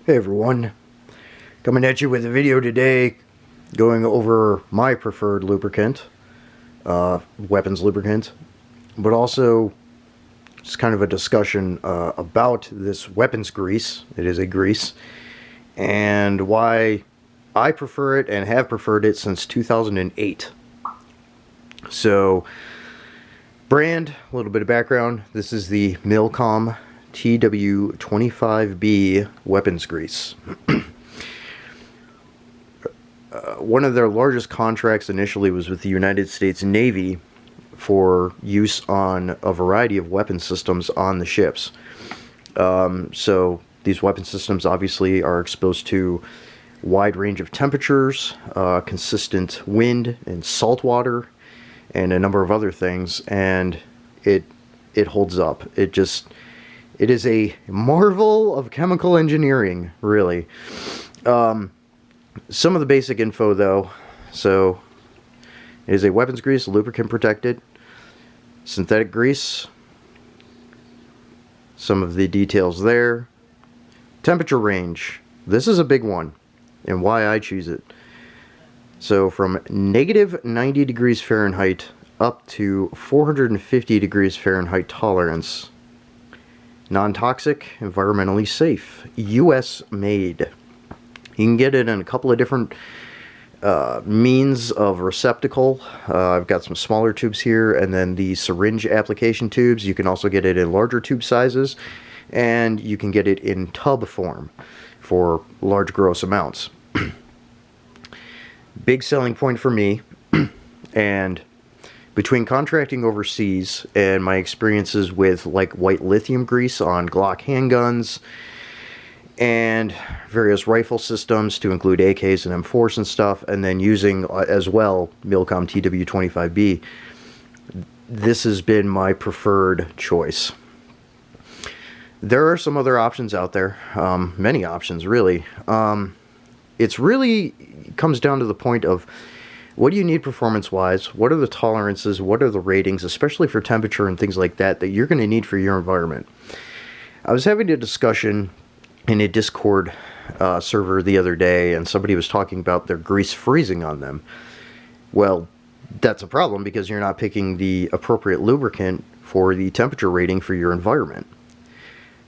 Hey everyone, coming at you with a video today going over my preferred lubricant, weapons lubricant, but also just kind of a discussion about this weapons grease. It is a grease, and why I prefer it and have preferred it since 2008. So, brand, a little bit of background. This is the Mil-Comm TW-25b weapons grease. One of their largest contracts initially was with the United States Navy for use on a variety of weapon systems on the ships. So these weapon systems obviously are exposed to a wide range of temperatures, consistent wind and salt water, and a number of other things, and it holds up. It is a marvel of chemical engineering, really. Some of the basic info, though. So, it is a weapons grease, lubricant protected, synthetic grease. Some of the details there. Temperature range. This is a big one, and why I choose it. So, from negative 90 degrees Fahrenheit up to 450 degrees Fahrenheit tolerance. Non-toxic, environmentally safe, US made. You can get it in a couple of different means of receptacle. I've got some smaller tubes here, and then the syringe application tubes. You can also get it in larger tube sizes, and you can get it in tub form for large gross amounts. Big selling point for me, and between contracting overseas and my experiences with like white lithium grease on Glock handguns and various rifle systems to include AKs and M4s and stuff, and then using as well Mil-Comm TW-25b, this has been my preferred choice. There are some other options out there, many options really. It's really comes down to the point of, what do you need performance-wise? What are the tolerances? What are the ratings, especially for temperature and things like that, that you're going to need for your environment? I was having a discussion in a Discord server the other day, and somebody was talking about their grease freezing on them. Well, that's a problem because you're not picking the appropriate lubricant for the temperature rating for your environment.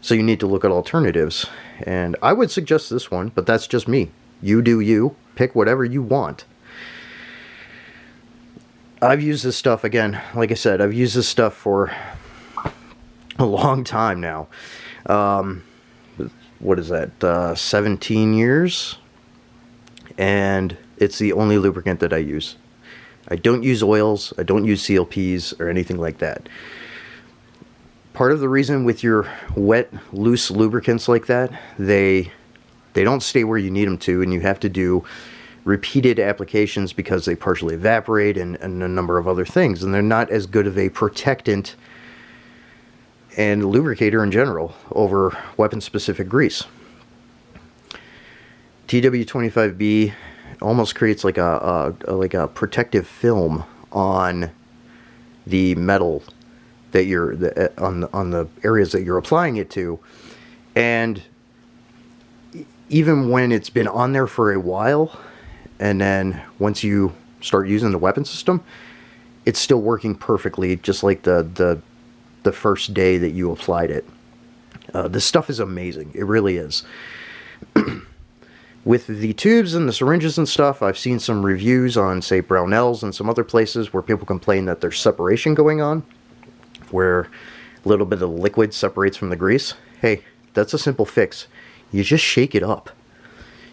So you need to look at alternatives. And I would suggest this one, but that's just me. You do you. Pick whatever you want. I've used this stuff, again, like I said, I've used this stuff for a long time now. What is that, 17 years? And it's the only lubricant that I use. I don't use oils, I don't use CLPs or anything like that. Part of the reason with your wet, loose lubricants like that, they don't stay where you need them to, and you have to do repeated applications because they partially evaporate and a number of other things, and they're not as good of a protectant and lubricator in general over weapon-specific grease. TW-25b almost creates like a protective film on the metal that you're on the areas that you're applying it to, and even when it's been on there for a while, and then once you start using the weapon system, it's still working perfectly, just like the first day that you applied it. This stuff is amazing. It really is. With the tubes and the syringes and stuff, I've seen some reviews on, say, Brownells and some other places where people complain that there's separation going on, where a little bit of the liquid separates from the grease. Hey, that's a simple fix. You just shake it up.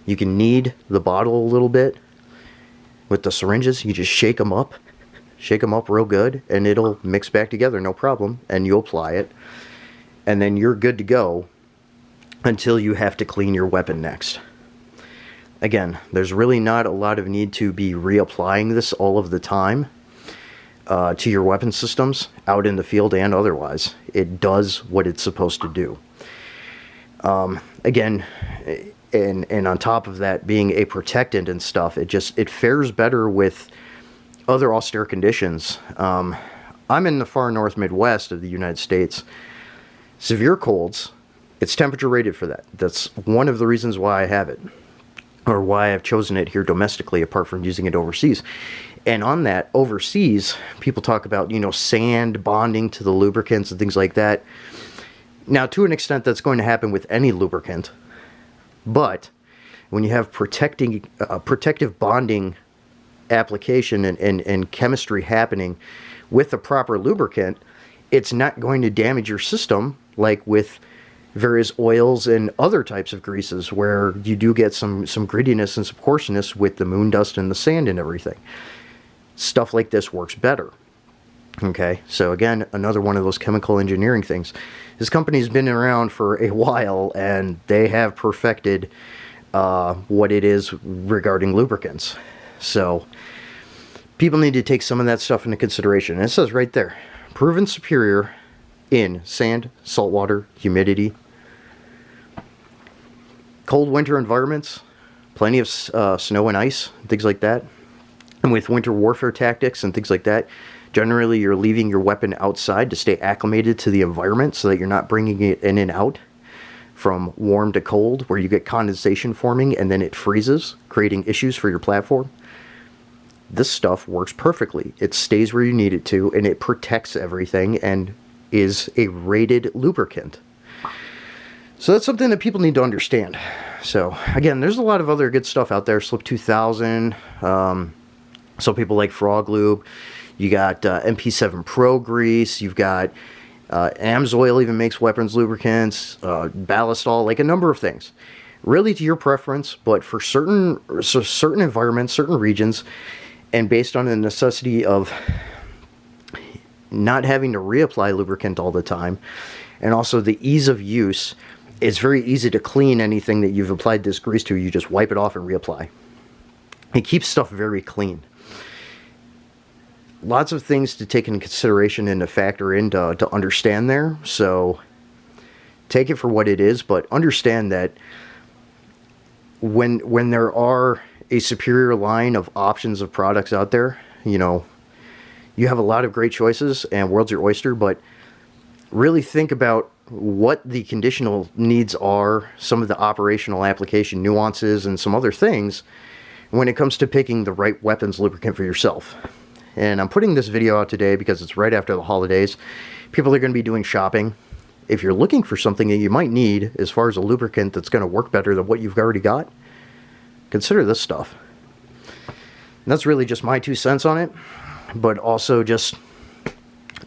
You can knead the bottle a little bit. With the syringes, you just shake them up real good, and it'll mix back together, no problem, and you'll apply it, and then you're good to go until you have to clean your weapon next. Again, there's really not a lot of need to be reapplying this all of the time to your weapon systems, out in the field and otherwise. It does what it's supposed to do. Again, and on top of that being a protectant and stuff, it fares better with other austere conditions. I'm in the far north Midwest of the United States. Severe colds It's temperature rated for that. That's one of the reasons why I have it, or why I've chosen it here domestically, apart from using it overseas. And on that, overseas, people talk about, you know, sand bonding to the lubricants and things like that. Now, to an extent, that's going to happen with any lubricant. But when you have protective bonding application and chemistry happening with the proper lubricant, it's not going to damage your system like with various oils and other types of greases, where you do get some grittiness and some coarseness with the moon dust and the sand and everything. Stuff like this works better. Okay, so again, another one of those chemical engineering things. This company's been around for a while, and they have perfected what it is regarding lubricants. So people need to take some of that stuff into consideration. And it says right there, proven superior in sand, saltwater, humidity, cold winter environments, plenty of snow and ice, things like that. And with winter warfare tactics and things like that, generally you're leaving your weapon outside to stay acclimated to the environment so that you're not bringing it in and out from warm to cold, where you get condensation forming and then it freezes, creating issues for your platform. This stuff works perfectly. It stays where you need it to, and it protects everything and is a rated lubricant. So that's something that people need to understand. So again, there's a lot of other good stuff out there. Slip 2000, some people like Frog Lube. You got MP7 Pro grease. You've got Amsoil even makes weapons lubricants, Ballistol, like a number of things. Really to your preference, but for certain environments, certain regions, and based on the necessity of not having to reapply lubricant all the time, and also the ease of use, it's very easy to clean anything that you've applied this grease to. You just wipe it off and reapply. It keeps stuff very clean. Lots of things to take into consideration and to factor in to understand there. So take it for what it is, but understand that when there are a superior line of options of products out there, you know, you have a lot of great choices and world's your oyster, but really think about what the conditional needs are, some of the operational application nuances, and some other things when it comes to picking the right weapons lubricant for yourself. And I'm putting this video out today because it's right after the holidays. People are going to be doing shopping. If you're looking for something that you might need as far as a lubricant that's going to work better than what you've already got, consider this stuff. And that's really just my 2 cents on it, but also just,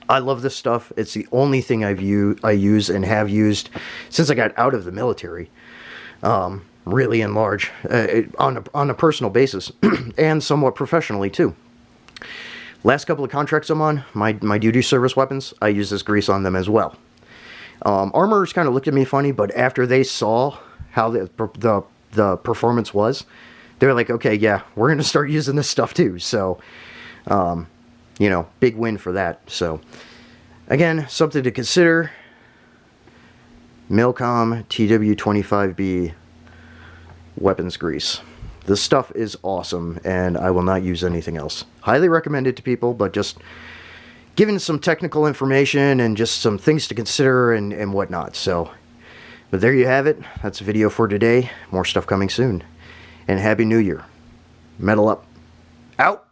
I love this stuff. It's the only thing I use and have used since I got out of the military, really in large, on a personal basis, and somewhat professionally too. Last couple of contracts I'm on, my duty service weapons, I use this grease on them as well. Armorers kind of looked at me funny, but after they saw how the performance was, they were like, okay, yeah, we're going to start using this stuff too. So, you know, big win for that. So, again, something to consider. Mil-Comm TW-25b weapons grease. This stuff is awesome, and I will not use anything else. Highly recommend it to people, but just giving some technical information and just some things to consider and whatnot. So, but there you have it. That's a video for today. More stuff coming soon. And Happy New Year. Metal up. Out.